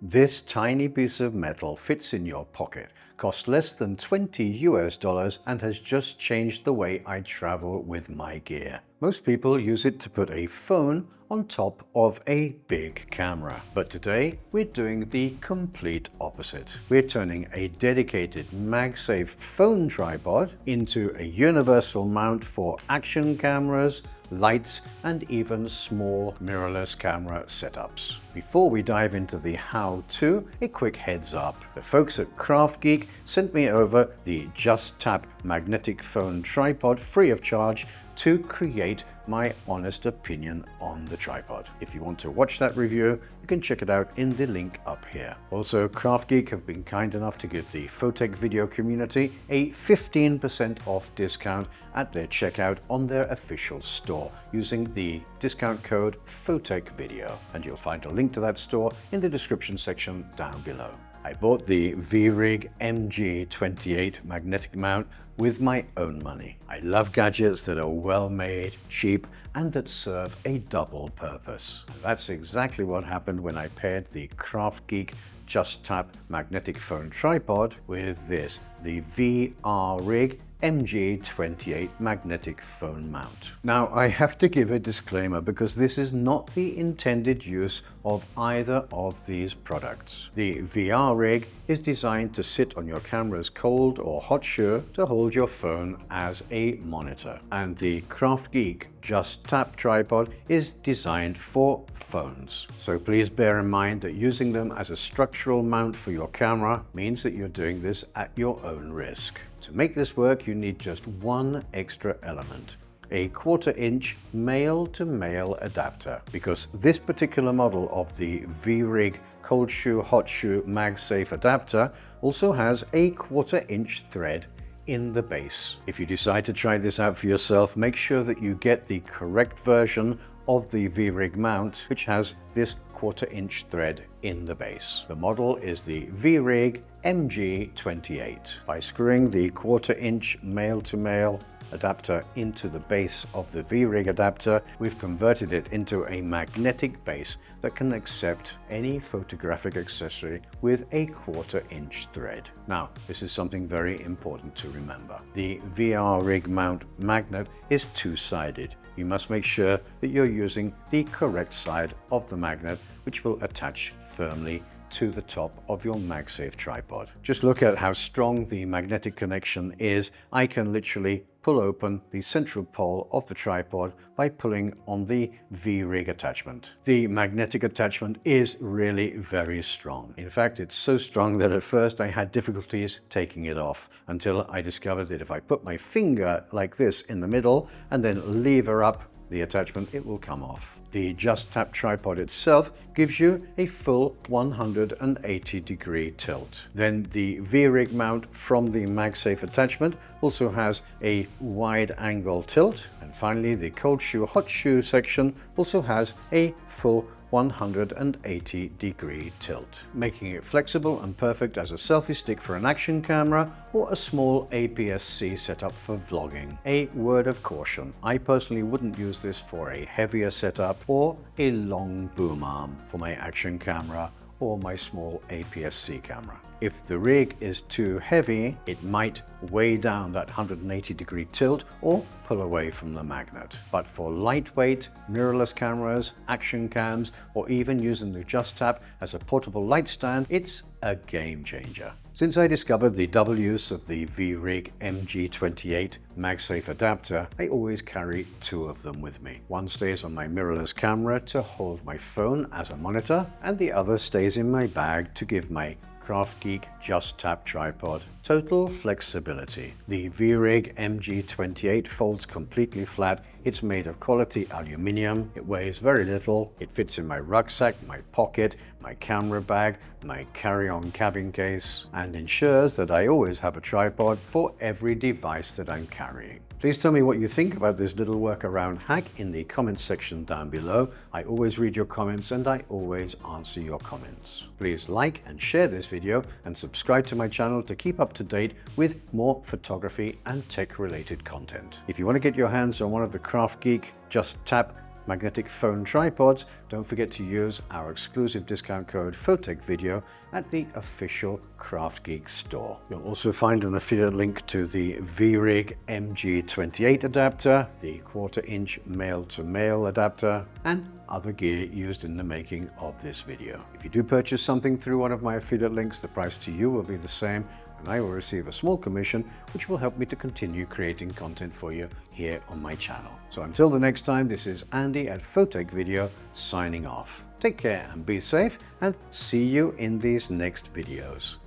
This tiny piece of metal fits in your pocket, costs less than $20 and has just changed the way I travel with my gear. Most people use it to put a phone on top of a big camera. But today we're doing the complete opposite. We're turning a dedicated MagSafe phone tripod into a universal mount for action cameras, lights, and even small mirrorless camera setups. Before we dive into the how-to, a quick heads up. The folks at KraftGeek sent me over the JustTap magnetic phone tripod free of charge to create my honest opinion on the tripod. If you want to watch that review, you can check it out in the link up here. Also, KraftGeek have been kind enough to give the Photech video community a 15% off discount at their checkout on their official store using the discount code PHOTECHVIDEO, and you'll find a link to that store in the description section down below. I bought the VRig MG28 magnetic mount with my own money. I love gadgets that are well made, cheap, and that serve a double purpose. That's exactly what happened when I paired the KraftGeek JustTap magnetic phone tripod with this, the VRig MG28 magnetic phone mount. Now, I have to give a disclaimer because this is not the intended use of either of these products. The VRig is designed to sit on your camera's cold or hot shoe to hold your phone as a monitor, and the KraftGeek JustTap tripod is designed for phones. So please bear in mind that using them as a structural mount for your camera means that you're doing this at your own risk. To make this work, you need just one extra element: a 1/4 inch male-to-male adapter, because this particular model of the VRig cold shoe hot shoe MagSafe adapter also has a 1/4 inch thread in the base. If you decide to try this out for yourself, make sure that you get the correct version of the VRig mount, which has this 1/4 inch thread in the base. The model is the VRig MG28. By screwing the 1/4 inch male-to-male adapter into the base of the VRig adapter, we've converted it into a magnetic base that can accept any photographic accessory with a 1/4 inch thread. Now, this is something very important to remember. The VRig mount magnet is two-sided. You must make sure that you're using the correct side of the magnet, which will attach firmly to the top of your MagSafe tripod. Just look at how strong the magnetic connection is. I can literally pull open the central pole of the tripod by pulling on the VRig attachment. The magnetic attachment is really very strong. In fact, it's so strong that at first I had difficulties taking it off, until I discovered that if I put my finger like this in the middle and then lever up the attachment, it will come off. The JustTap tripod itself gives you a full 180-degree tilt. Then the VRig mount from the MagSafe attachment also has a wide angle tilt. And finally, the cold shoe hot shoe section also has a full 180-degree tilt, making it flexible and perfect as a selfie stick for an action camera or a small APS-C setup for vlogging. A word of caution: I personally wouldn't use this for a heavier setup or a long boom arm for my action camera or my small APS-C camera. If the rig is too heavy, it might weigh down that 180-degree tilt or pull away from the magnet. But for lightweight, mirrorless cameras, action cams, or even using the JustTap as a portable light stand, it's a game changer. Since I discovered the double use of the VRig MG28 MagSafe adapter, I always carry two of them with me. One stays on my mirrorless camera to hold my phone as a monitor, and the other stays in my bag to give my KraftGeek JustTap tripod total flexibility. The VRig MG28 folds completely flat. It's made of quality aluminium. It weighs very little. It fits in my rucksack, my pocket, my camera bag, my carry-on cabin case, and ensures that I always have a tripod for every device that I'm carrying. Please tell me what you think about this little workaround hack in the comments section down below. I always read your comments and I always answer your comments. Please like and share this video and subscribe to my channel to keep up to date with more photography and tech related content. If you want to get your hands on one of the KraftGeek JustTap magnetic phone tripods, don't forget to use our exclusive discount code PHOTECHVIDEO at the official KraftGeek store. You'll also find an affiliate link to the VRig MG28 adapter, the 1/4-inch male-to-male adapter, and other gear used in the making of this video. If you do purchase something through one of my affiliate links, the price to you will be the same, and I will receive a small commission, which will help me to continue creating content for you here on my channel. So until the next time, this is Andy at PHOTECHVIDEO signing off. Take care and be safe, and see you in these next videos.